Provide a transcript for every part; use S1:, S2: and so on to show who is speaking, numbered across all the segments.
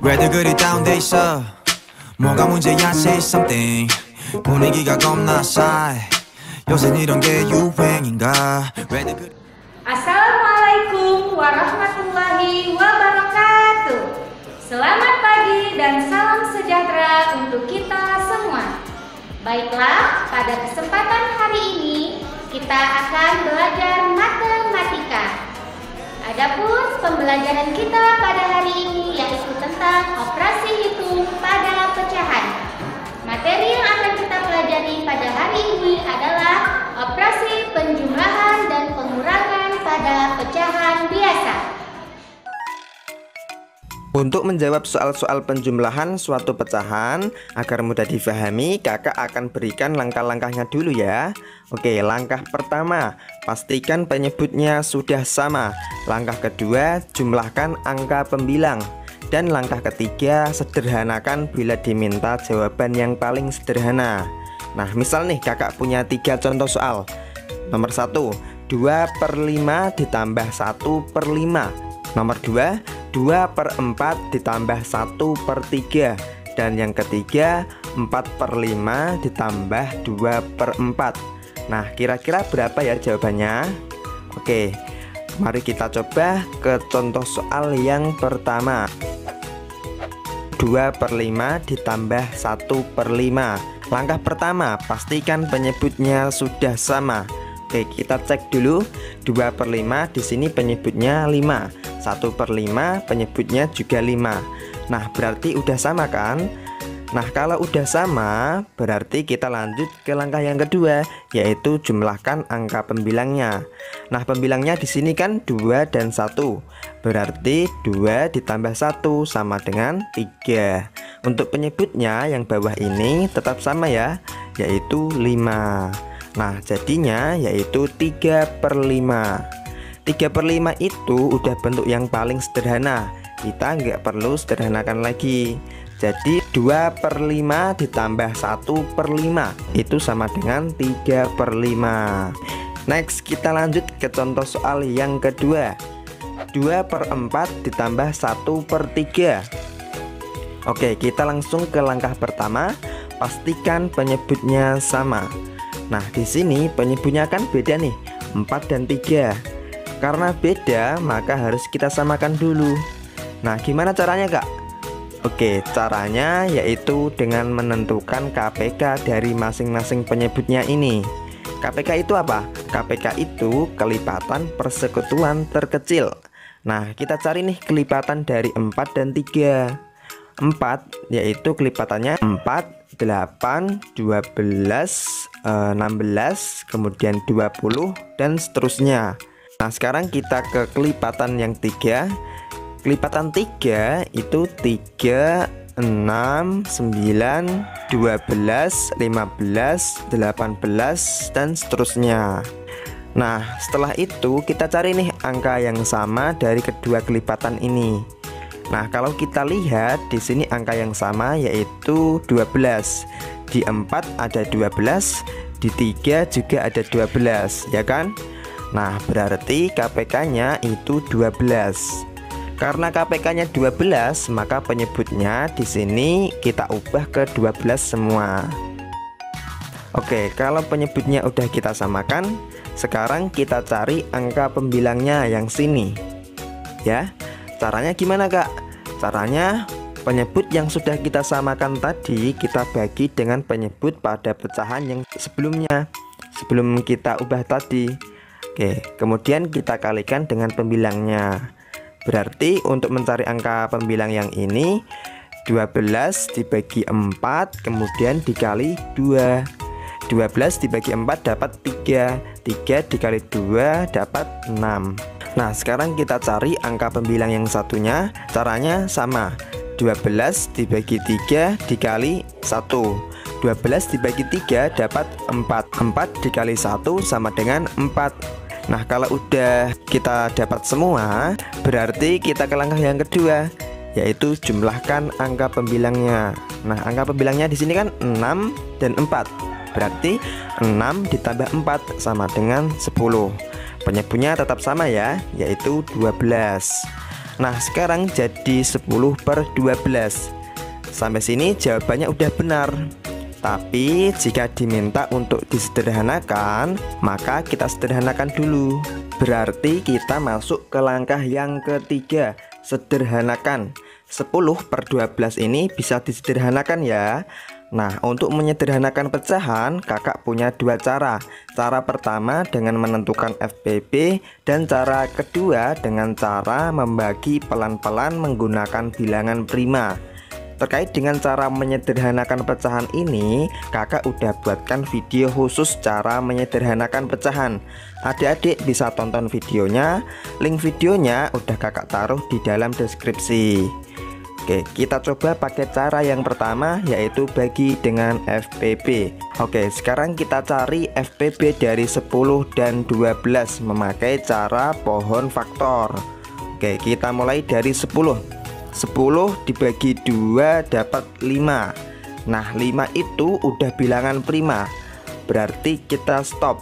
S1: 왜들 그리 다운돼 있어 뭐가 문제야 say something 분위기가 겁나 싸해 요샌 이런 게 유행인가 왜들 그리
S2: Assalamualaikum warahmatullahi wabarakatuh. Selamat pagi dan salam sejahtera untuk kita semua. Baiklah, pada kesempatan hari ini kita akan belajar matematika. Adapun pembelajaran kita pada hari ini yaitu tentang operasi hitung pada pecahan. Materi yang akan kita pelajari pada hari ini adalah operasi penjumlahan dan pengurangan pada pecahan biasa.
S3: Untuk menjawab soal-soal penjumlahan suatu pecahan agar mudah difahami, kakak akan berikan langkah-langkahnya dulu ya. Oke, langkah pertama, pastikan penyebutnya sudah sama. Langkah kedua, jumlahkan angka pembilang. Dan langkah ketiga, sederhanakan bila diminta jawaban yang paling sederhana. Nah, misal nih kakak punya 3 contoh soal. Nomor 1, 2/5 ditambah 1/5. Nomor 2, 2/4 ditambah 1/3. Dan yang ketiga, 4/5 ditambah 2/4. Nah, kira-kira berapa ya jawabannya? Oke, mari kita coba ke contoh soal yang pertama. 2/5 ditambah 1/5. Langkah pertama, pastikan penyebutnya sudah sama. Oke, kita cek dulu. 2/5 di sini penyebutnya 5. 1/5 penyebutnya juga 5. Nah, berarti udah sama kan? Nah, kalau udah sama, berarti kita lanjut ke langkah yang kedua, yaitu jumlahkan angka pembilangnya. Nah, pembilangnya di sini kan 2 dan 1. Berarti 2 ditambah 1 sama dengan 3. Untuk penyebutnya yang bawah ini tetap sama ya, yaitu 5. Nah, jadinya yaitu 3/5. 3/5 itu udah bentuk yang paling sederhana. Kita nggak perlu sederhanakan lagi. Jadi 2/5 ditambah 1/5 itu sama dengan 3/5. Next, kita lanjut ke contoh soal yang kedua. 2/4 ditambah 1/3. Oke, kita langsung ke langkah pertama. Pastikan penyebutnya sama. Nah, di sini penyebutnya kan beda nih, 4 dan 3. Karena beda, maka harus kita samakan dulu. Nah, gimana caranya, Kak? Oke, caranya yaitu dengan menentukan KPK dari masing-masing penyebutnya ini. KPK itu apa? KPK itu kelipatan persekutuan terkecil. Nah, kita cari nih kelipatan dari 4 dan 3. 4 yaitu kelipatannya 4, 8, 12, 16, kemudian 20, dan seterusnya. Nah, sekarang kita ke kelipatan yang 3. Kelipatan 3 itu 3, 6, 9, 12, 15, 18, dan seterusnya. Nah, setelah itu kita cari nih angka yang sama dari kedua kelipatan ini. Nah, kalau kita lihat di sini angka yang sama yaitu 12. Di 4 ada 12, di 3 juga ada 12, ya kan? Nah, berarti KPK-nya itu 12. Karena KPK-nya 12, maka penyebutnya di sini kita ubah ke 12 semua. Oke, kalau penyebutnya udah kita samakan, sekarang kita cari angka pembilangnya yang sini. Ya, caranya gimana, Kak? Caranya penyebut yang sudah kita samakan tadi kita bagi dengan penyebut pada pecahan yang sebelumnya, sebelum kita ubah tadi. Oke, kemudian kita kalikan dengan pembilangnya. Berarti untuk mencari angka pembilang yang ini 12 dibagi 4 kemudian dikali 2. 12 dibagi 4 dapat 3. 3 dikali 2 dapat 6. Nah, sekarang kita cari angka pembilang yang satunya. Caranya sama. 12 dibagi 3 dikali 1. 12 dibagi 3 dapat 4. 4 dikali 1 sama dengan 4. Nah, kalau udah kita dapat semua, berarti kita ke langkah yang kedua, yaitu jumlahkan angka pembilangnya. Nah, angka pembilangnya di sini kan 6 dan 4. Berarti 6 ditambah 4 sama dengan 10. Penyebutnya tetap sama ya, yaitu 12. Nah sekarang jadi 10/12. Sampai sini jawabannya udah benar. Tapi jika diminta untuk disederhanakan, maka kita sederhanakan dulu. Berarti kita masuk ke langkah yang ketiga, sederhanakan. 10/12 ini bisa disederhanakan ya. Nah, untuk menyederhanakan pecahan, kakak punya dua cara. Cara pertama dengan menentukan FPB, dan cara kedua dengan cara membagi pelan-pelan menggunakan bilangan prima. Terkait dengan cara menyederhanakan pecahan ini, kakak udah buatkan video khusus cara menyederhanakan pecahan. Adik-adik bisa tonton videonya, link videonya udah kakak taruh di dalam deskripsi. Oke, kita coba pakai cara yang pertama, yaitu bagi dengan FPB. Oke, sekarang kita cari FPB dari 10 dan 12 memakai cara pohon faktor. Oke, kita mulai dari 10. 10 dibagi 2 dapat 5. Nah, 5 itu udah bilangan prima, berarti kita stop.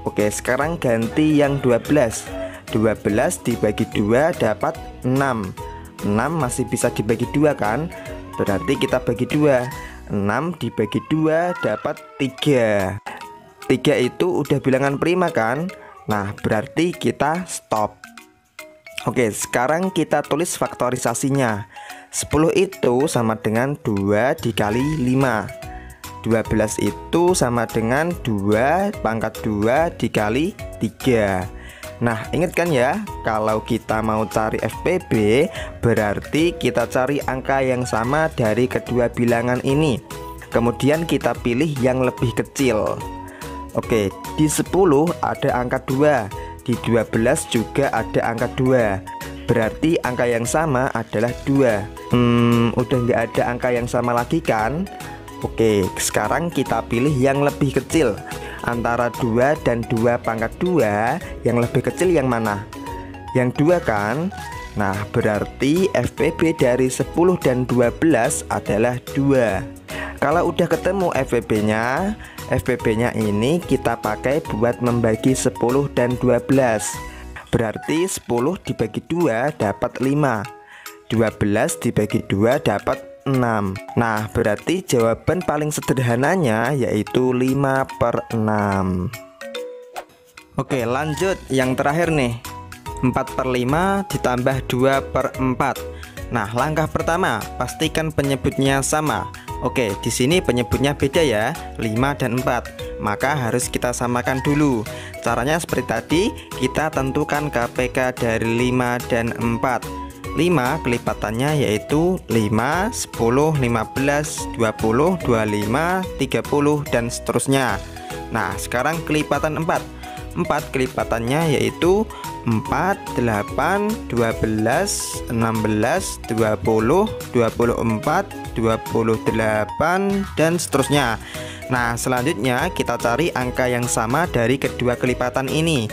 S3: Oke, sekarang ganti yang 12. 12 dibagi 2 dapat 6. 6 masih bisa dibagi 2 kan? Berarti kita bagi 2. 6 dibagi 2 dapat 3. 3 itu udah bilangan prima kan? Nah, berarti kita stop. Oke, sekarang kita tulis faktorisasinya. 10 itu sama dengan 2 dikali 5. 12 itu sama dengan 2 pangkat 2 dikali 3. Nah, ingat kan ya, kalau kita mau cari FPB, berarti kita cari angka yang sama dari kedua bilangan ini. Kemudian kita pilih yang lebih kecil. Oke, di 10 ada angka 2, di 12 juga ada angka 2. Berarti angka yang sama adalah 2. Udah nggak ada angka yang sama lagi kan? Oke, sekarang kita pilih yang lebih kecil. Antara 2 dan 2 pangkat 2, yang lebih kecil yang mana? Yang 2 kan? Nah, berarti FPB dari 10 dan 12 adalah 2. Kalau udah ketemu FPB-nya ini kita pakai buat membagi 10 dan 12. Berarti 10 dibagi 2 dapat 5. 12 dibagi 2 dapat 6. Nah, berarti jawaban paling sederhananya yaitu 5/6. Oke, lanjut yang terakhir nih. 4/5 ditambah 2/4. Nah, langkah pertama, pastikan penyebutnya sama. Oke, di sini penyebutnya beda ya, 5 dan 4. Maka harus kita samakan dulu. Caranya seperti tadi, kita tentukan KPK dari 5 dan 4. 5 kelipatannya yaitu 5, 10, 15, 20, 25, 30 dan seterusnya. Nah, sekarang kelipatan 4. 4 kelipatannya yaitu 4, 8, 12, 16, 20, 24, 28 dan seterusnya. Nah, selanjutnya kita cari angka yang sama dari kedua kelipatan ini.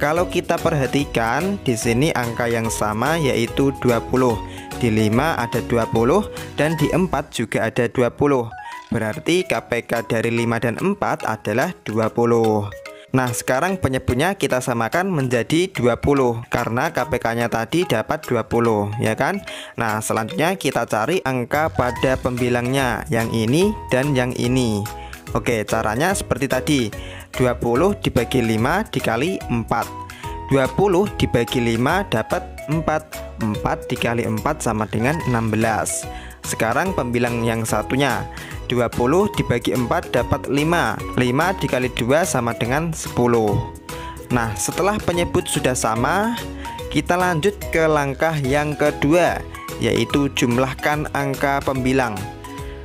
S3: Kalau kita perhatikan di sini angka yang sama yaitu 20. Di 5 ada 20 dan di 4 juga ada 20. Berarti KPK dari 5 dan 4 adalah 20. Nah, sekarang penyebutnya kita samakan menjadi 20 karena KPK-nya tadi dapat 20, ya kan? Nah, selanjutnya kita cari angka pada pembilangnya, yang ini dan yang ini. Oke, caranya seperti tadi. 20 dibagi 5 dikali 4. 20 dibagi 5 dapat 4. 4 dikali 4 sama dengan 16. Sekarang pembilang yang satunya. 20 dibagi 4 dapat 5. 5 dikali 2 sama dengan 10. Nah, setelah penyebut sudah sama, kita lanjut ke langkah yang kedua, yaitu jumlahkan angka pembilang.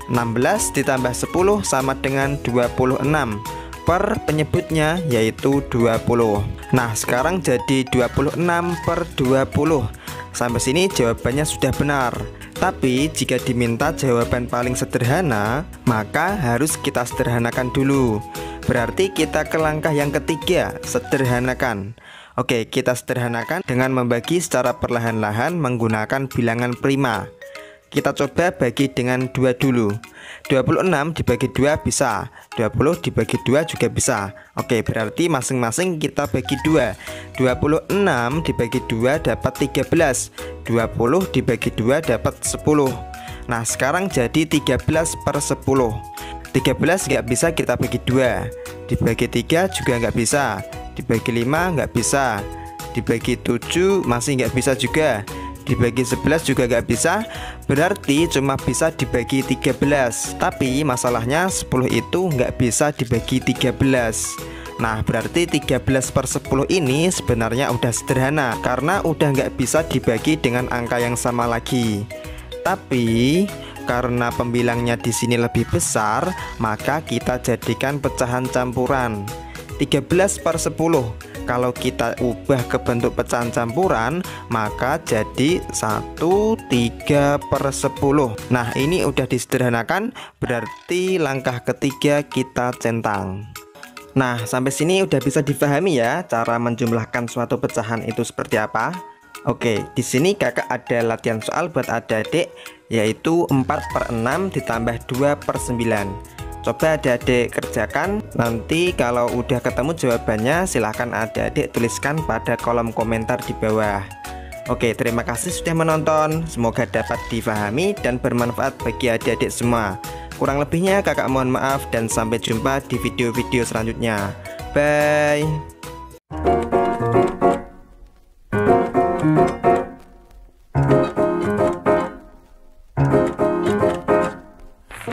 S3: 16 ditambah 10 sama dengan 26. Per penyebutnya yaitu 20. Nah, sekarang jadi 26/20. Sampai sini jawabannya sudah benar. Tapi jika diminta jawaban paling sederhana, maka harus kita sederhanakan dulu. Berarti kita ke langkah yang ketiga, sederhanakan. Oke, kita sederhanakan dengan membagi secara perlahan-lahan menggunakan bilangan prima. Kita coba bagi dengan 2 dulu. 26 dibagi 2 bisa, 20 dibagi 2 juga bisa. Oke, berarti masing-masing kita bagi 2. 26 dibagi 2 dapat 13, 20 dibagi 2 dapat 10. Nah, sekarang jadi 13 per 10. 13 nggak bisa kita bagi 2, dibagi 3 juga nggak bisa, dibagi 5 nggak bisa, dibagi 7 masih nggak bisa juga, dibagi 11 juga nggak bisa. Berarti cuma bisa dibagi 13. Tapi masalahnya 10 itu nggak bisa dibagi 13. Nah, berarti 13 per 10 ini sebenarnya udah sederhana, karena udah nggak bisa dibagi dengan angka yang sama lagi. Tapi karena pembilangnya di sini lebih besar, maka kita jadikan pecahan campuran. 13 per 10 kalau kita ubah ke bentuk pecahan campuran, maka jadi 13 per 10. Nah, ini udah disederhanakan, berarti langkah ketiga kita centang. Nah, sampai sini udah bisa dipahami ya cara menjumlahkan suatu pecahan itu seperti apa. Oke, di sini kakak ada latihan soal buat adik-adik, yaitu 4 per 6 ditambah 2 per 9. Coba adik-adik kerjakan. Nanti kalau udah ketemu jawabannya, silahkan adik-adik tuliskan pada kolom komentar di bawah. Oke, terima kasih sudah menonton. Semoga dapat difahami dan bermanfaat bagi adik-adik semua. Kurang lebihnya kakak mohon maaf, dan sampai jumpa di video-video selanjutnya. Bye.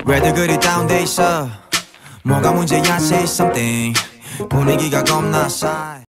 S1: 왜들 그리 다운돼 있어 뭐가 문제야 say something 분위기가 겁나 싸